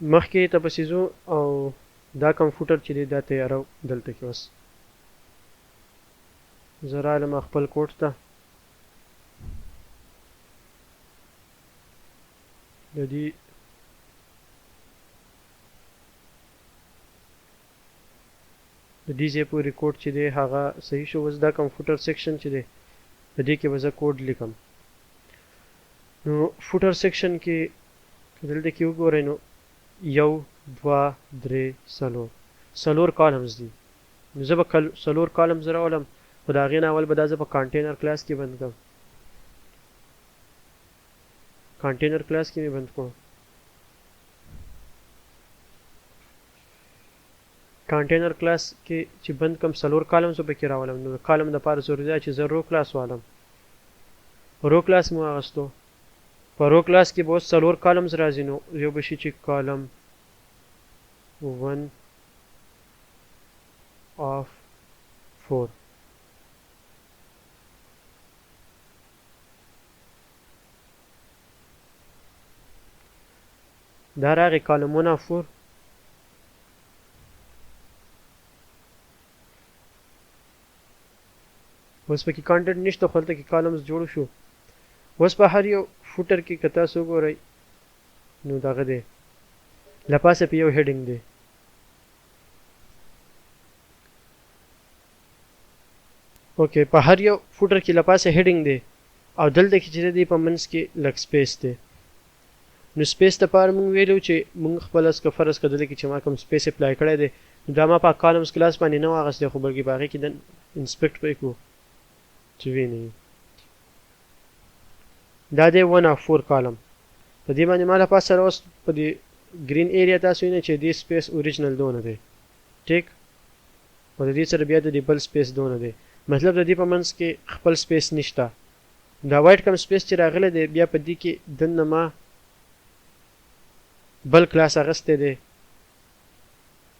مخکې ته پسې ځو او دا کوم فوټر چې دی دا تیارو دلته کې اوس زه رالم خپل کوډ ته د دې ځای پورې کوډ چې دی هغه صحیح شو. اوس دا کوم فوټر سیکشن چې دی په دې کې به زه کوډ لیکم. نو فوټر سیکشن کې دلته کې وګورئ نو 1 2 3 4 کالمز دي. نو زه به څلور کالمز راولم خو د هغې نه اول به دا زه په کانټینر کلاس کې بند کړم. کانټینر کلاس کې مې بند کړو. کانټینر کلاس کې چې بند کم 4 کالمز به کې راولم. نو کالم دپاره ضروري ده چې زه رو کلاس والم. رو کلاس مو اغستو. په رو کلاس کې به اوس 4 کالمز راځي. نو یو به شي چې کالم 1 of 4 دا راغی کالم 1 of 4. اوس پکې کانټنټ نشته خو هلته کې کالمز جوړ شو. اوس په هر یو فوټر کې که تاسو وګورئ نو دغه دی لپاسه په یو هیډینګ دی. اوکې په هر یو فوټر کې لپاسه هیډینګ دی او دلته کې چې دی په منځ کې لږ سپیس دی. نو سپیس دپاره موږ ویلو چې موږ خپل که فرض که دلته کې چې ما کوم سپیس اپلای کړی دی نو دا ما په کالمز کلاس باندې نه و اخیستی خو بلکې په هغې کې د انسپیکټ به یې کړو چې وینئ دا دی 1 of 4 کالم. په دې باندې ما لپاسه سره اوس په دې ګرین ایریا تاسو وینئ چې دې سپیس اوریجنل دونه دی ټیک او د دې سره بیا د دې بل سپیس دونه دی. مطلب د دې په منځ کې خپل سپیس نشته. دا وایټ کم سپیس چې راغلی دی بیا په دې کې دننه ما بل کلاس اغستی دی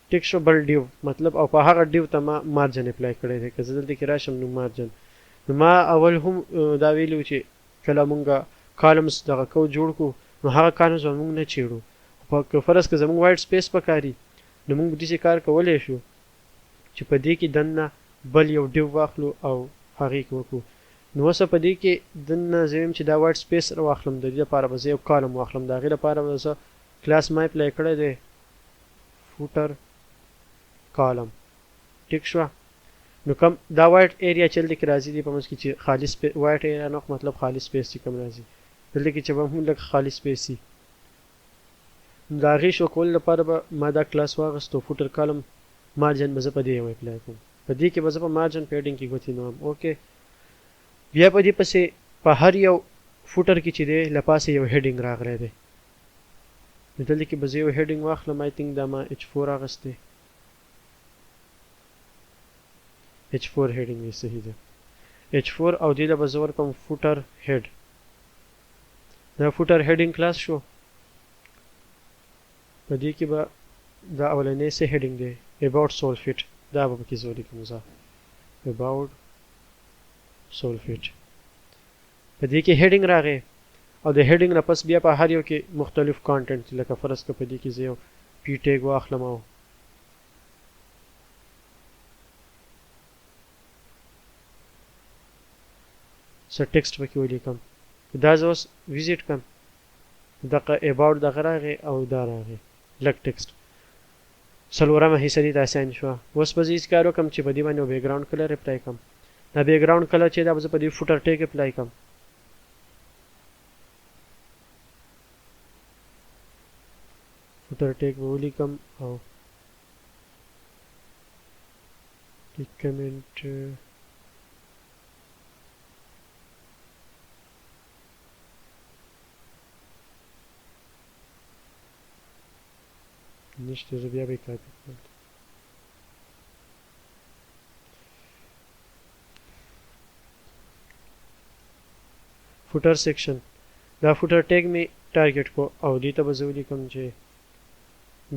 ټیک شو بل ډیو مطلب او په هغه ډیو ته ما مارجن اپلای کړی دی. که زه دلته کې راشم نو مارجن نو ما اول هم دا ویلو چې کله مونږ کالمز دغه کو جوړ کړو نو هغه کالمز به مونږ نه چیړو. که فرض که زمونږ وایټ سپیس پکاري نو مونږ داسې کار کولی شو چې په دې کې دننه بل یو ډیو واخلو او هغې کې وکړو. نو اوسه په دې کې دننه زه ویم چې دا وایټ سپیس واخلم د دې لپاره به زه یو کالم واخلم. د هغې لپاره به زه کلاس ما اپلای کړی دی فوټر کالم ټیک شوه. نو کم دا وایټ ایریا چې دلته کې راځي دی په منځ کې چې خالي وایټ ایریا نه مطلب خالي سپیس چې کوم راځي دلته کې چې به هم لږ خالي سپیس وي. د هغې شو کولو لپاره به ما دا کلاس واخیستو فوټر کالم مارجن به زه په دې یو اپلای کوم. په دې کې به زه په مارجن په هیډینګ کې ګوتې نوم اوکې. بیا په دې پسې په هر یو فوټر کې چې دی لپاسې یو هیډینګ راغلی دی. نو دلته کې به زه یو هیډینګ واخلم آی تھنک دا ما H4 اخیستی H4 هیډینګ یې صحیح دی H4 او دې له به زه ورکړم فوټر هیډ. دا فوټر هیډینګ کلاس شو. په دې کې به دا اولنی څه هیډینګ دی about solfit دا به پکې زه ولیکم زه about solfit. په دې کې هیډینګ راغی او د هیډینګ نه پس بیا په هر یو کې مختلف کانټنټ لکه فرض که په دې کې زه یو پی ټیګ واخلم او څه ټیکسټ پکې ولیکم. دا زه اوس ویزیټ کړم دغه about دغه راغی او دا راغی لږ ټیکسټ. څلورمه حصه دې ته اسان شوه. اوس به زه هېڅ کار وکړم چې په دې باندې یو بیکګراونډ کلر اپلای کړم. دا بیکګراونډ کلر چې دا به زه په دې فوټر ټیګ اپلای کړم. فوټر ټیګ به ولیکم او کمنټ نشته زه بیا به یې کاپي کړم. فوټر سیکشن دا فوټر ټیګ مې ټارګټ کو او دې ته به زه ولیکم چې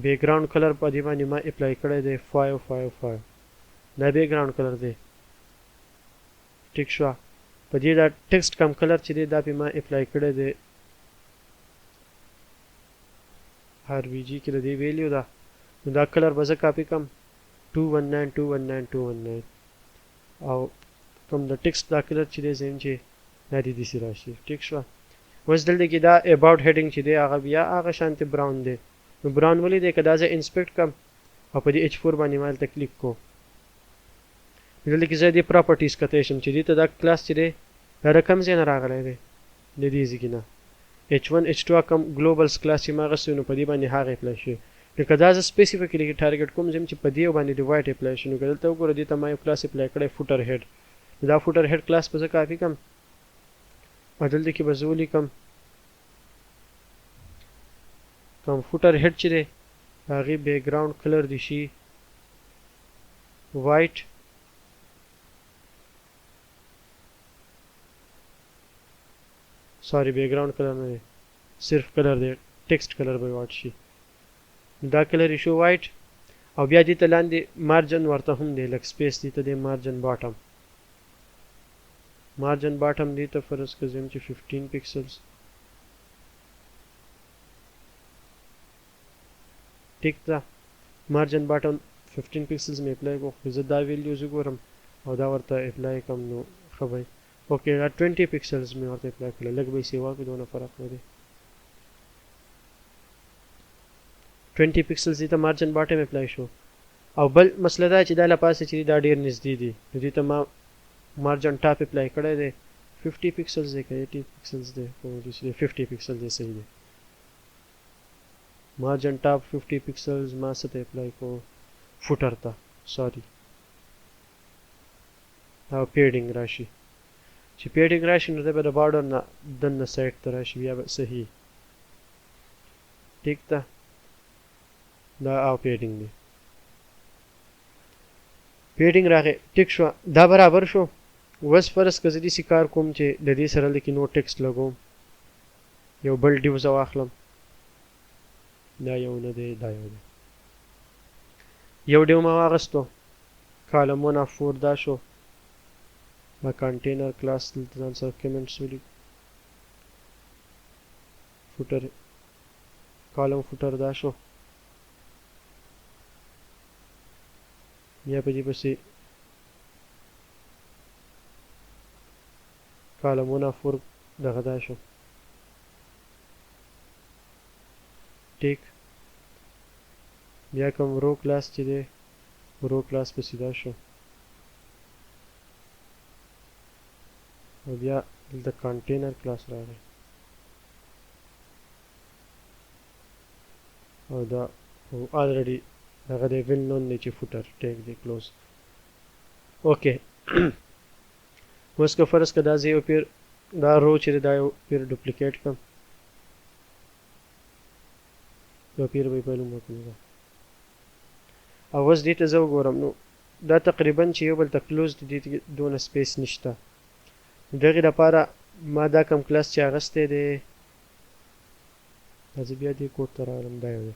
بیکګراونډ کلر په دې باندې ما اپلای کړی دی 555 دا بیکګراونډ کلر دی ټیک شوه. په دې دا ټیکسټ کم کلر چې دی دا پې ما اپلای کړی دی RBG کې د دې ویلیو ده نو دا کلر به زه کاپي کم 219 او کوم د ټیکسټ دا کلر چې دی زم چې دا دې راشي ټیک شو اوس دلته کې دا اباوټ هیډینګ چې دی هغه بیا هغه شانتي براون دی نو براون ولې دی که دا زه انسپیکټ کم او په دې H4 باندې مال ته کلیک کو دلته کې زه دې پراپرټیز کته شم چې دې ته دا کلاس چې دی دا رقم ځای نه راغلی دی د دې ځای کې نه H1 H2 کوم ګلوبلز کلاس چې ما غوښتي نو په دې باندې هغه اپلای شي لکه دا زه سپیسیفیکلی ټارګټ کوم چې په دې باندې ډیوایډ اپلای شي نو دلته وګوره دې ته ما یو کلاس اپلای کړی فوټر هیډ دا فوټر هیډ کلاس په زه کافي کم او دلته کې به زه ولیکم کوم فوټر هیډ چې دی هغې بیک ګراوند کلر دي شي وایټ سوري بیک ګراوند کلر نه دی صرف کلر دی ټیکسټ کلر به وایټ شي دا کلر شو وایټ او بیا دې ته لاندې مارجن ورته هم دی لږ سپیس دې ته دی مارجن باټم دې ته فرض کړم چې 15 پکسلز ټیک ده مارجن باټم 15 پکسلز مې اپلای کوم زه دا ویلیوز وګورم او دا ورته اپلای کوم نو خبرې اوکې دا 20 پکسلز مې ورته اپلای کړل لږ به سیوا کې دونه فرق نه دی 20 پکسلز دې ته مارجن باټم اپلای شو او بل مسله دا چې دا لپاسه چې دا ډیر نږدې دي دې ته ما مارجن ټاپ اپلای کړی دی 50 پکسلز دی که 80 پکسلز دی 50 پکسل دی صحیح دی مارجن ټاپ 50 پکسلز ما څه ته اپلای کو فوټر ته سوري او پیډینګ راشي چې پیډینګ راشي نو دا به د بارډر نه دننه سایټ ته راشي بیا به صحیح ټیک ده دا او پیډینګ دی پیډینګ راغی ټیک شو دا برابر شو اوس فرض که زه داسې کار کوم چې د دې سره لکه نو ټیکسټ لګوم یو بل ډیو زه واخلم دا یو نه دی دا یو دی یو ډیو ما واغستو کالم 1 اف 4 دا شو دا کنټینر کلاس دلته ځان سره کمنټس ولیک فوټر کالم فوټر دا شو بیا په دې پسې کالم 1 اف 4 دغه دا شو ټیک بیا کوم رو کلاس چې دی رو کلاس پسې دا شو او بیا دلته کنټینر کلاس راغی او دا already هغه دی ویل نون دی چې فوټر ټیک دی کلوز اوکې اوس که فرض که دا زه یو پیر دا رو چې دا یو پیر ډوپلیکیټ کړم یو پیر به یې معلوم وکړم او اوس دې ته زه وګورم نو دا تقریبا چې یو بل ته کلوز دی دې دونه سپیس نشته دغې لپاره ما دا کم کلاس چې اغستی دی دا زه بیا دې کوډ ته راغلم دا یو دی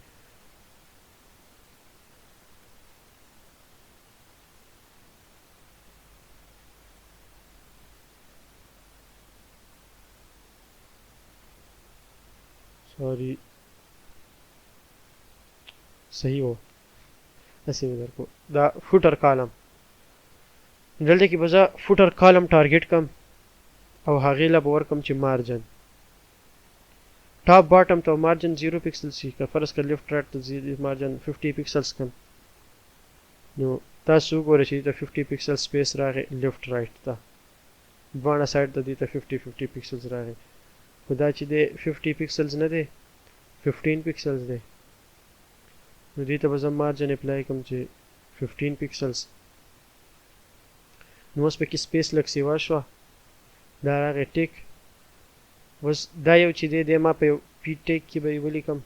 سوري صحیح و هسې مې درکو دا فوټر کالم دلته کې به زه فوټر کالم ټارګټ کم او هغې له به ورکم چې مارجن ټاپ باټم ته مارجن 0 پکسل شي که فرض کړه لیفټ رایټ ته مارجن 50 پکسلز کم نو تاسو وګورئ چې دې ته 50 پکسل سپیس راغی لیفټ رایټ ته دواړه سایډ ته دې ته 50 پکسلز راغی خو دا چې دی 50 پکسلز نه دی 15 پکسلز دی نو دې ته به زه مارجن اپلای کوم چې 15 پکسلز نو اوس پکې سپیس لږ سیوا شوه دا راغی ټیک اوس دا یو چې دی ما په یو پی ټیک کې به یې ولیکم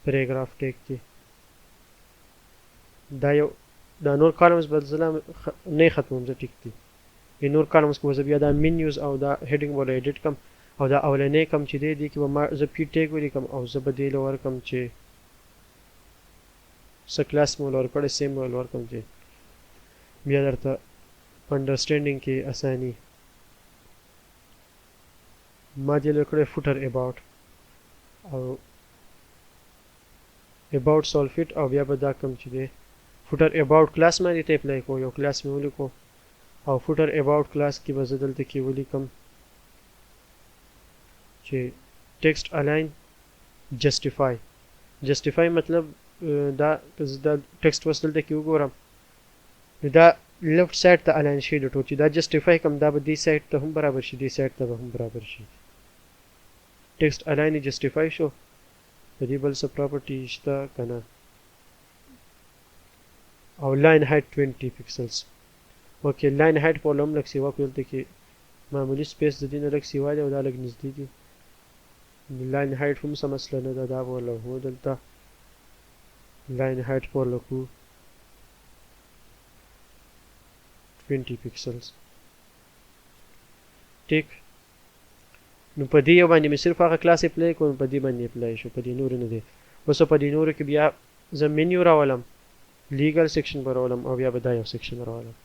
پیراګراف ټیک کې دا یو دا نور کالمز به زه نه ختموم زه ټیک دی نور کالمز کې به زه بیا دا منیوز او دا هیډینګ به ایډیټ کم او دا اولنی کم چې دی دې کې به ما زه پی ټیک ولیکم او زه به دې له ورکم چې څه کلاس مې ول ورکړی سیم مې ول ورکم چې بیا درته په انډرسټینډینګ کې اساني ما دې له کړی فوټر اباوټ او about solfit او بیا به دا کم چې دی footer about class باندې ته اپلای کو یو کلاس مې ولیکو او footer about class کې به زه دلته کې ولیکم چې text align justify مطلب دا دا ټیکسټ وس دلته کې وګورم دا لیفت سایډ ته الاین شي د ټول چې دا جسټیفای کوم دا به دې سایډ ته هم برابر شي دې سایډ ته به هم برابر شي ټیکسټ الاین جسټیفای شو د دې بل څه پراپرټي شته کنه او لاین هایټ 20 پکسلز اوکې لاین هایټ په لوم لک سیوا کولته کې معمولی سپیس د دې نه لک سیوا دی او دا لک نږدې دی لاین هایټ هم څه مسله نه ده دا ولا هو دلته لاین هایټ په لکو 20 pixels ټیک نو په دې یو باندې مې صرف هغه کلاس اپلای کوم په دې باندې اپلای شو په دې نور نه دی اوس په دې نور کې بیا زه منیو راولم لیګل سیکشن راولم او بیا به دا یو سیکشن راولم